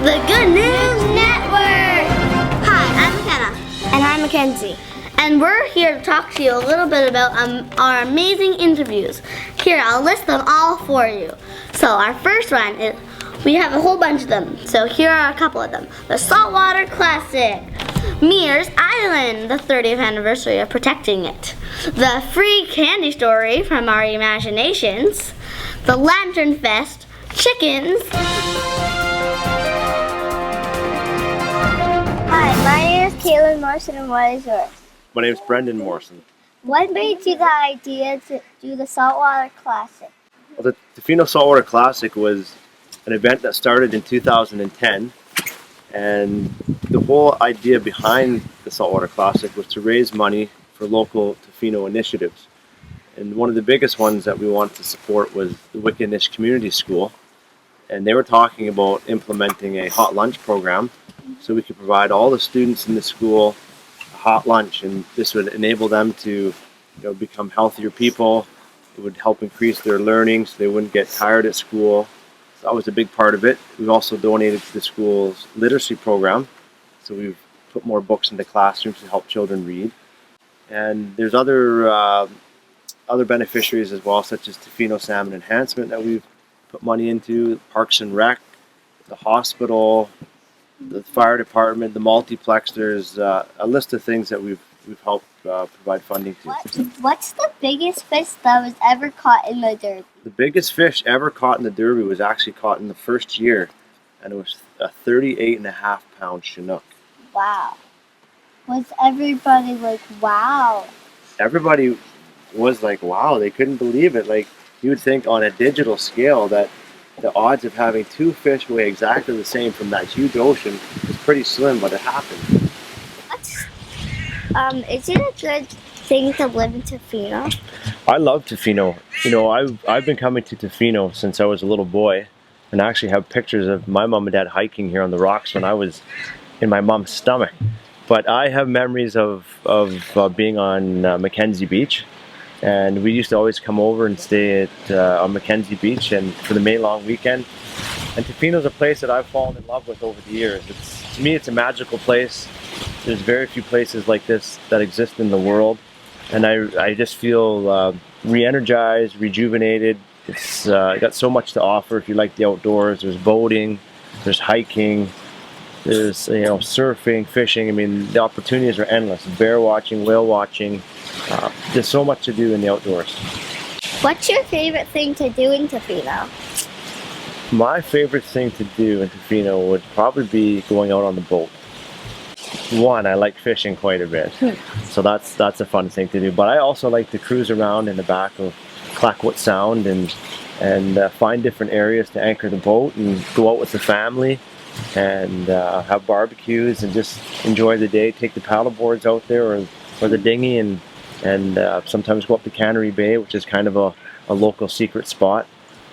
The Good News Network! Hi, I'm McKenna. And I'm Mackenzie. And we're here to talk to you a little bit about our amazing interviews. Here, I'll list them all for you. So our first one is, we have a whole bunch of them. So here are a couple of them. The Saltwater Classic, Mears Island, the 30th anniversary of protecting it, the Free Candy Story from Our Imaginations, the Lantern Fest, Chickens. Hi, my name is Kaylin Morrison, and what is yours? My name is Brendan Morrison. What made you the idea to do the Saltwater Classic? Well, the Tofino Saltwater Classic was an event that started in 2010, and the whole idea behind the Saltwater Classic was to raise money for local Tofino initiatives. And one of the biggest ones that we wanted to support was the Wickinnich Community School, and they were talking about implementing a hot lunch program so we could provide all the students in the school a hot lunch, and this would enable them to become healthier people. It would help increase their learning so they wouldn't get tired at school. So that was a big part of it. We've also donated to the school's literacy program, so we've put more books into classrooms to help children read. And there's other beneficiaries as well, such as Tofino Salmon Enhancement that we've put money into, Parks and Rec, the hospital, the fire department, the multiplex. There's a list of things that we've helped provide funding to. What's the biggest fish that was ever caught in the Derby? The biggest fish ever caught in the Derby was actually caught in the first year, and it was a 38.5-pound Chinook. Wow. Was everybody like, wow? Everybody was like, wow, they couldn't believe it. Like, you would think on a digital scale that the odds of having two fish weigh exactly the same from that huge ocean is pretty slim, but it happened. Is it a good thing to live in Tofino? I love Tofino. I've been coming to Tofino since I was a little boy, and I actually have pictures of my mom and dad hiking here on the rocks when I was in my mom's stomach. But I have memories of being on Mackenzie Beach, and we used to always come over and stay at on Mackenzie Beach and for the May long weekend. And Tofino's a place that I've fallen in love with over the years. To me, it's a magical place. There's very few places like this that exist in the world, and I just feel re-energized, rejuvenated. It's got so much to offer if you like the outdoors. There's boating, there's hiking, there's surfing, fishing. I mean, the opportunities are endless. Bear watching, whale watching. There's so much to do in the outdoors. What's your favorite thing to do in Tofino? My favorite thing to do in Tofino would probably be going out on the boat. One, I like fishing quite a bit, so that's a fun thing to do. But I also like to cruise around in the back of Clayoquot Sound and find different areas to anchor the boat and go out with the family and have barbecues and just enjoy the day. Take the paddle boards out there or the dinghy and sometimes go up to Cannery Bay, which is kind of a local secret spot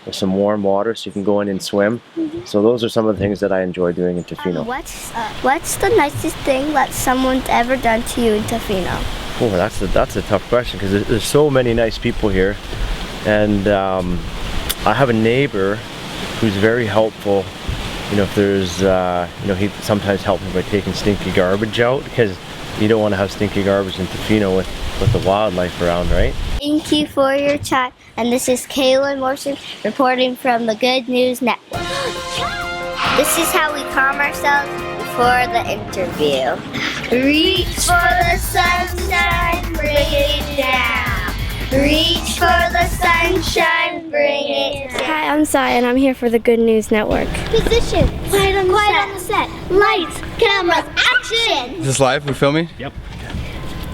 with some warm water so you can go in and swim. So those are some of the things that I enjoy doing in Tofino. What's the nicest thing that someone's ever done to you in Tofino? Oh, that's a tough question because there's so many nice people here, and I have a neighbor who's very helpful. If there's he sometimes helps me by taking stinky garbage out, because you don't want to have stinky garbage in Tofino with the wildlife around, right? Thank you for your time, and this is Kaylin Morrison reporting from the Good News Network. This is how we calm ourselves before the interview. Reach for the sunshine, bring it down. Reach for the sunshine, bring it down. Hi, I'm Sai, and I'm here for the Good News Network. Position, quiet on the set. Lights, cameras, action! Is this live? We're filming? Yep.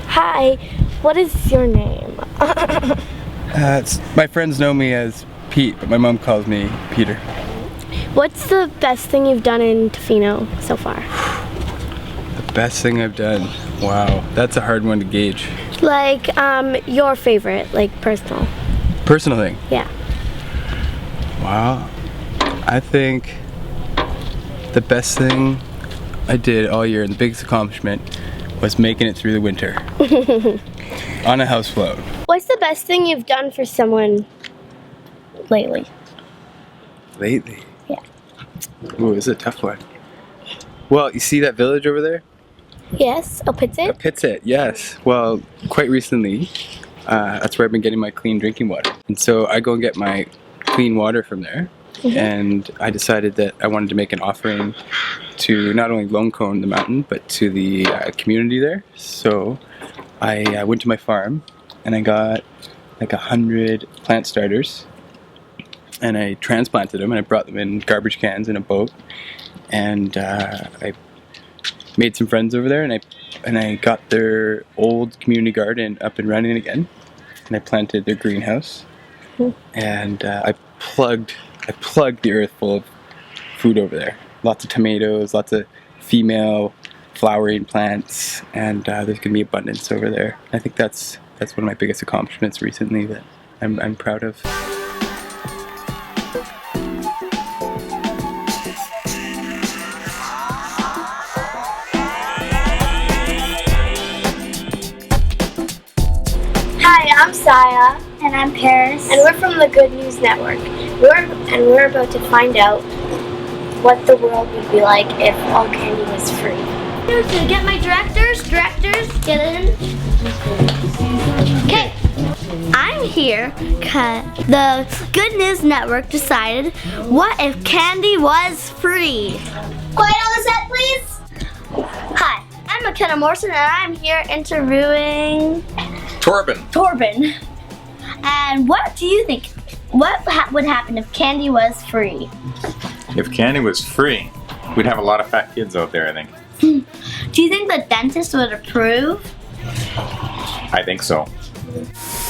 Hi, what is your name? My friends know me as Pete, but my mom calls me Peter. What's the best thing you've done in Tofino so far? The best thing I've done? Wow, that's a hard one to gauge. Like, your favorite, like personal. Personal thing? Yeah. Wow. I think the best thing I did all year and the biggest accomplishment was making it through the winter on a houseboat. What's the best thing you've done for someone lately? Lately? Yeah. Ooh, this is a tough one. Well, you see that village over there? Yes, Opitsit. Pitsit, yes. Well, quite recently, that's where I've been getting my clean drinking water. And so I go and get my clean water from there. And I decided that I wanted to make an offering to not only Lone Cone, the mountain, but to the community there. So I went to my farm and I got like 100 plant starters. And I transplanted them and I brought them in garbage cans in a boat. And I made some friends over there, and I got their old community garden up and running again, and I planted their greenhouse, and I plugged the earth full of food over there. Lots of tomatoes, lots of female flowering plants, and there's gonna be abundance over there. I think that's one of my biggest accomplishments recently that I'm proud of. Hi, I'm Saya. And I'm Paris. And we're from the Good News Network. We're about to find out what the world would be like if all candy was free. To get my directors, get in. Okay, I'm here because the Good News Network decided, what if candy was free? Quiet on the set, please. Hi, I'm McKenna Morrison, and I'm here interviewing Torben. And what do you think? What would happen if candy was free? If candy was free, we'd have a lot of fat kids out there, I think. Do you think the dentist would approve? I think so.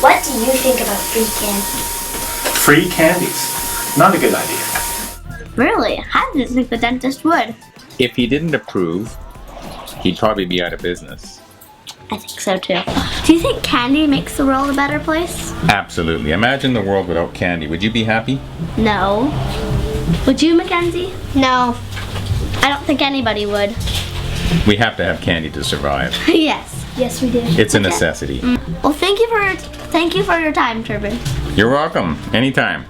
What do you think about free candy? Free candies. Not a good idea. Really? I didn't think the dentist would. If he didn't approve, he'd probably be out of business. I think so too. Do you think candy makes the world a better place? Absolutely. Imagine the world without candy. Would you be happy? No. Would you, Mackenzie? No. I don't think anybody would. We have to have candy to survive. Yes. Yes, we do. It's a necessity. Well, thank you for your time, Turban. You're welcome. Anytime.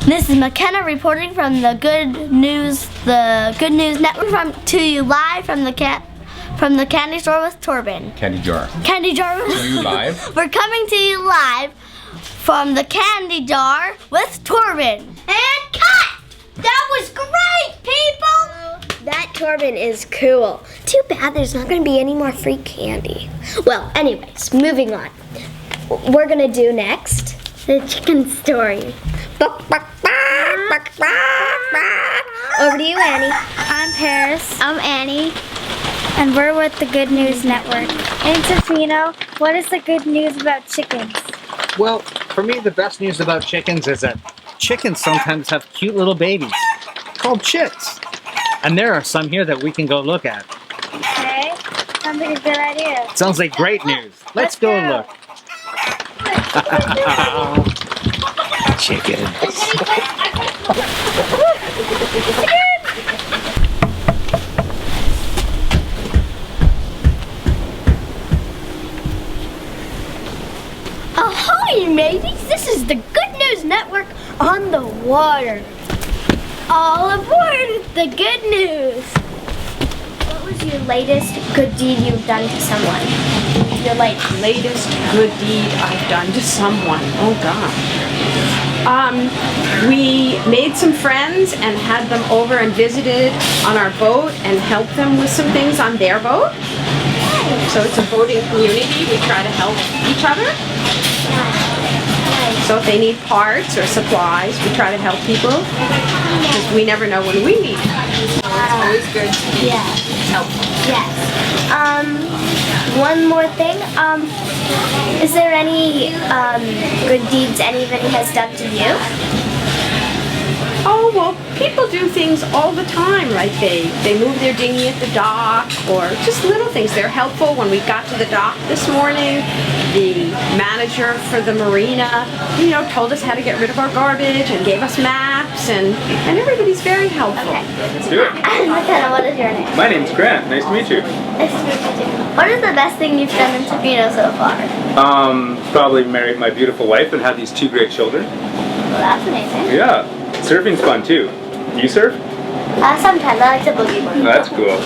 This is McKenna reporting from the Good News Network, to you live from the candy store with Torben. Candy jar. Candy jar. Are you live? We're coming to you live from the candy jar with Torben. And cut! That was great, people! That Torben is cool. Too bad there's not going to be any more free candy. Well, anyways, moving on. We're going to do next The chicken story. Over to you, Annie. I'm Paris. I'm Annie. And we're with the Good News Network. And Tofino, what is the good news about chickens? Well, for me, the best news about chickens is that chickens sometimes have cute little babies called chicks. And there are some here that we can go look at. Okay, sounds like a good idea. Sounds like great news. Let's go look. Chickens. Ahoy, mateys! This is the Good News Network on the water. All aboard the good news. What was your latest good deed you've done to someone? Your latest good deed I've done to someone. Oh gosh. We made some friends and had them over and visited on our boat and helped them with some things on their boat. So it's a boating community. We try to help each other. So if they need parts or supplies, we try to help people because we never know when we need them. So it's always good to be helpful. Yes. One more thing. Is there any good deeds anybody has done to you? Oh, well, people do things all the time, like they move their dinghy at the dock, or just little things. They're helpful. When we got to the dock this morning, the manager for the marina, told us how to get rid of our garbage and gave us maps, and everybody's very helpful. Okay. Let's do it. McKenna, what is your name? My name's Grant. Nice to meet you. Nice to meet you too. What is the best thing you've done in Tofino so far? Probably married my beautiful wife and had these 2 great children. Well, that's amazing. Yeah. Surfing's fun too. You surf? Sometimes I like to boogie board. That's cool.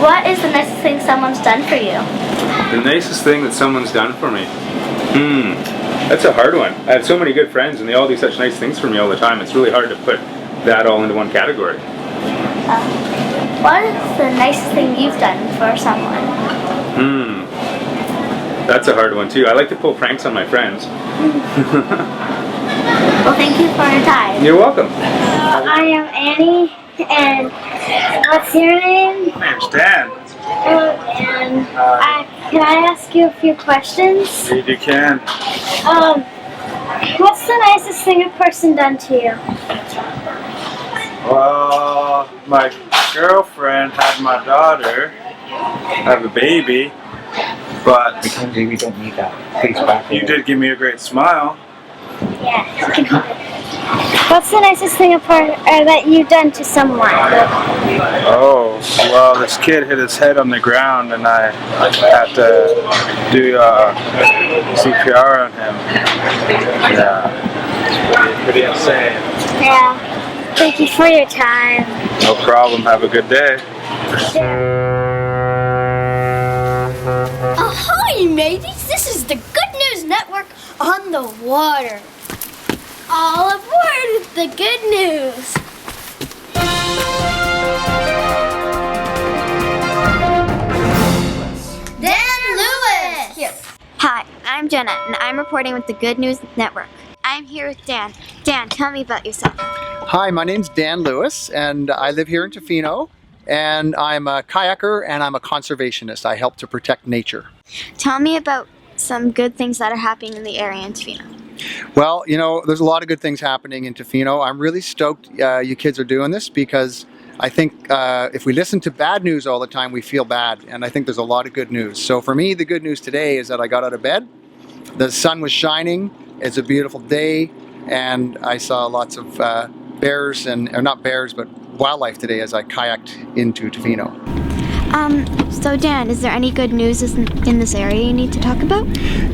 What is the nicest thing someone's done for you? The nicest thing that someone's done for me? That's a hard one. I have so many good friends and they all do such nice things for me all the time. It's really hard to put that all into one category. What is the nicest thing you've done for someone? That's a hard one too. I like to pull pranks on my friends. Well, thank you for your time. You're welcome. I am Annie, and what's your name? My name's Dan. And can I ask you a few questions? Indeed you can. What's the nicest thing a person done to you? Well, my girlfriend had my daughter have a baby, but We don't need that. Please back you did give me a great smile. Yeah, you can hold it. What's the nicest thing that you've done to someone? Oh, well, this kid hit his head on the ground and I had to do CPR on him. Yeah, pretty insane. Yeah. Thank you for your time. No problem, have a good day. Ahoy, mateys! This is the Good News Network on the water. All aboard with the good news. Dan Lewis! Here. Hi, I'm Jenna, and I'm reporting with the Good News Network. I'm here with Dan. Dan, tell me about yourself. Hi, my name's Dan Lewis, and I live here in Tofino, and I'm a kayaker and I'm a conservationist. I help to protect nature. Tell me about some good things that are happening in the area in Tofino. Well, you know, there's a lot of good things happening in Tofino. I'm really stoked you kids are doing this because I think if we listen to bad news all the time, we feel bad, and I think there's a lot of good news. So for me, the good news today is that I got out of bed, the sun was shining, it's a beautiful day, and I saw lots of bears, or not bears, but wildlife today as I kayaked into Tofino. So Dan, is there any good news in this area you need to talk about?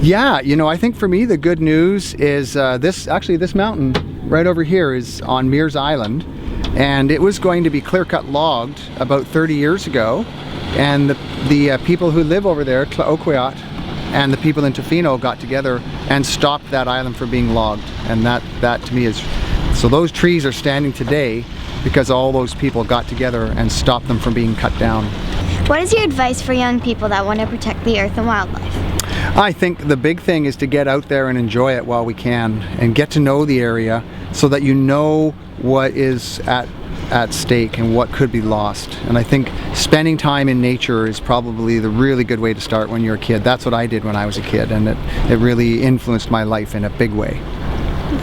Yeah, you know, I think for me the good news is this mountain right over here is on Mears Island, and it was going to be clear-cut logged about 30 years ago, and the people who live over there, Tlaoquiat, and the people in Tofino got together and stopped that island from being logged, and that to me is, so those trees are standing today because all those people got together and stopped them from being cut down. What is your advice for young people that want to protect the earth and wildlife? I think the big thing is to get out there and enjoy it while we can and get to know the area so that you know what is at stake and what could be lost. And I think spending time in nature is probably the really good way to start when you're a kid. That's what I did when I was a kid, and it really influenced my life in a big way.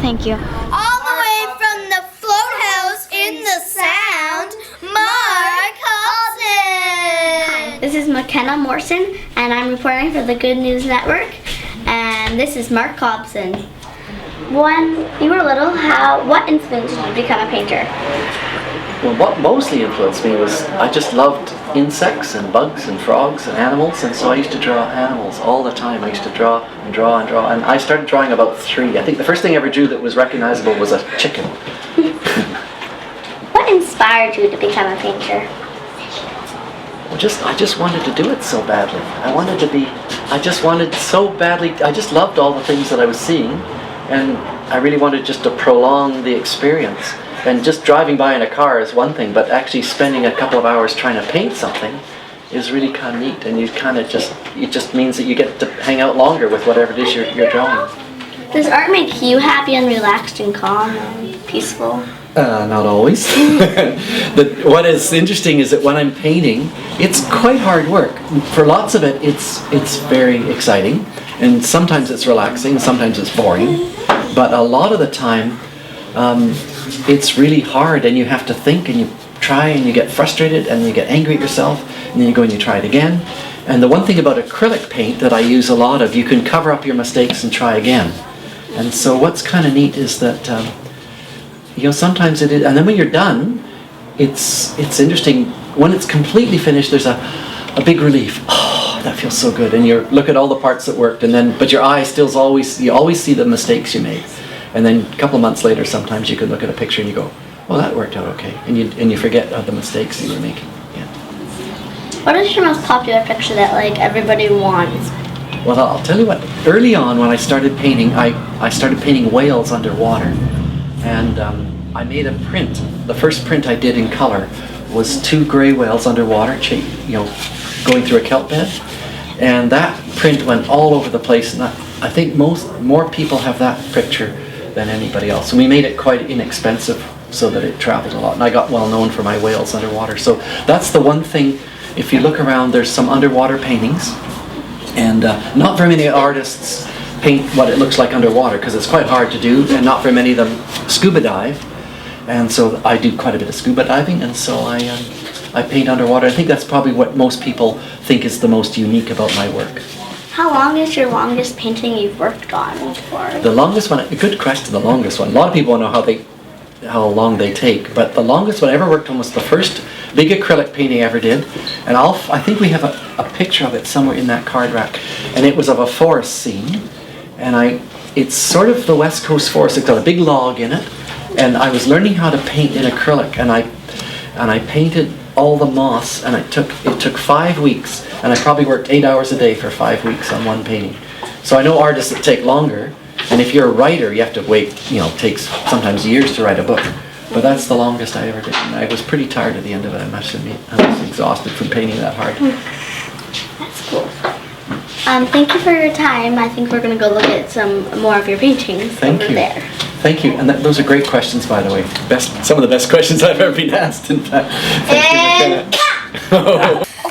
Thank you. All the way from the float house in the sound, Mark Hudson! This is McKenna Morrison, and I'm reporting for the Good News Network. And this is Mark Hobson. When you were little, what influenced you to become a painter? Well, what mostly influenced me was I just loved insects and bugs and frogs and animals, and so I used to draw animals all the time. I used to draw and draw and draw, and I started drawing about 3. I think the first thing I ever drew that was recognizable was a chicken. What inspired you to become a painter? I just wanted to do it so badly. I just loved all the things that I was seeing, and I really wanted just to prolong the experience. And just driving by in a car is one thing, but actually spending a couple of hours trying to paint something is really kind of neat, and it just means that you get to hang out longer with whatever it is you're drawing. Does art make you happy and relaxed and calm and peaceful? Not always. What is interesting is that when I'm painting, it's quite hard work. For lots of it, it's very exciting, and sometimes it's relaxing, sometimes it's boring, but a lot of the time, it's really hard, and you have to think, and you try, and you get frustrated, and you get angry at yourself, and then you go and you try it again. And the one thing about acrylic paint that I use a lot of, you can cover up your mistakes and try again. And so what's kind of neat is that, sometimes it is, and then when you're done, it's interesting. When it's completely finished, there's a big relief. Oh, that feels so good. And you look at all the parts that worked, but your eye you always see the mistakes you made. And then a couple of months later, sometimes you could look at a picture and you go, oh, that worked out okay. And you forget the mistakes you were making. Yeah. What is your most popular picture that like everybody wants? Well, I'll tell you what. Early on, when I started painting, I started painting whales underwater, and I made a print. The first print I did in color was 2 gray whales underwater, going through a kelp bed, and that print went all over the place. And I think more people have that picture than anybody else. And we made it quite inexpensive so that it traveled a lot. And I got well known for my whales underwater. So that's the one thing. If you look around, there's some underwater paintings, and not very many artists paint what it looks like underwater because it's quite hard to do, and not very many of them scuba dive. And so I do quite a bit of scuba diving, and so I paint underwater. I think that's probably what most people think is the most unique about my work. How long is your longest painting you've worked on for? The longest one, good question, the longest one. A lot of people know how long they take, but the longest one I ever worked on was the first big acrylic painting I ever did. And I think we have a picture of it somewhere in that card rack. And it was of a forest scene. And it's sort of the West Coast forest. It's got a big log in it. And I was learning how to paint in acrylic, and I painted all the moss, and it took 5 weeks, and I probably worked 8 hours a day for 5 weeks on one painting. So I know artists that take longer, and if you're a writer, you have to wait. It takes sometimes years to write a book. But that's the longest I ever did, and I was pretty tired at the end of it. I must admit, I was exhausted from painting that hard. That's cool. Thank you for your time. I think we're gonna go look at some more of your paintings over there. Thank you, and those are great questions, by the way. Some of the best questions I've ever been asked, in fact.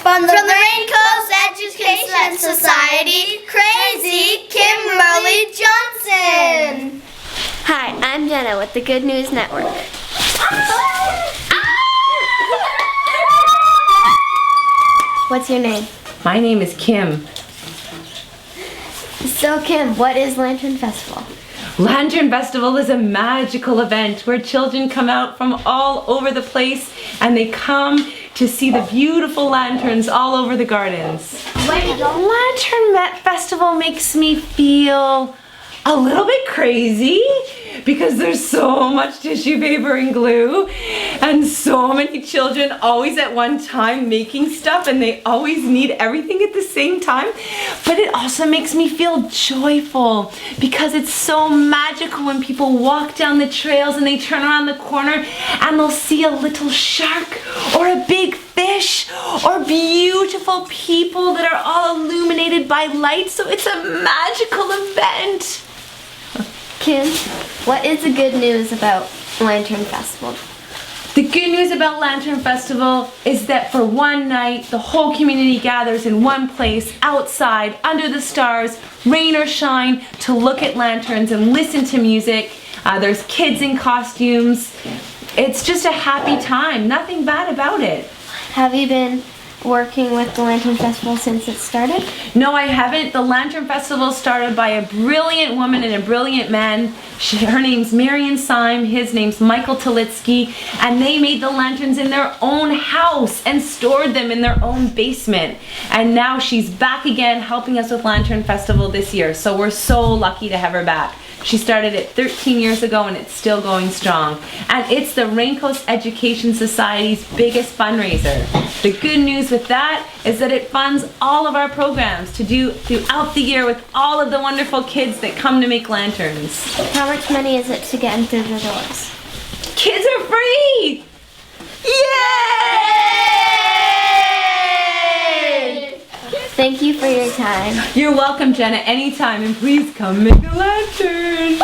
From the Raincoast Education Society, Crazy Kimberly Johnson. Hi, I'm Jenna with the Good News Network. What's your name? My name is Kim. So Kim, what is Lantern Festival? Lantern Festival is a magical event where children come out from all over the place and they come to see the beautiful lanterns all over the gardens. Lantern Festival makes me feel a little bit crazy because there's so much tissue paper and glue and so many children always at one time making stuff, and they always need everything at the same time. But it also makes me feel joyful because it's so magical when people walk down the trails and they turn around the corner and they'll see a little shark or a big fish or beautiful people that are all illuminated by light. So it's a magical event. Kim, what is the good news about Lantern Festival? The good news about Lantern Festival is that for one night, the whole community gathers in one place, outside, under the stars, rain or shine, to look at lanterns and listen to music. There's kids in costumes. It's just a happy time. Nothing bad about it. Have you been working with the Lantern Festival since it started? No, I haven't. The Lantern Festival started by a brilliant woman and a brilliant man. Her name's Marion Syme, his name's Michael Talitsky, and they made the lanterns in their own house and stored them in their own basement. And now she's back again helping us with Lantern Festival this year, so we're so lucky to have her back. She started it 13 years ago and it's still going strong. And it's the Raincoast Education Society's biggest fundraiser. The good news with that is that it funds all of our programs to do throughout the year with all of the wonderful kids that come to make lanterns. How much money is it to get in through the doors? Kids are free! Yay! Thank you for your time. You're welcome, Jenna, anytime, and please come make a lantern.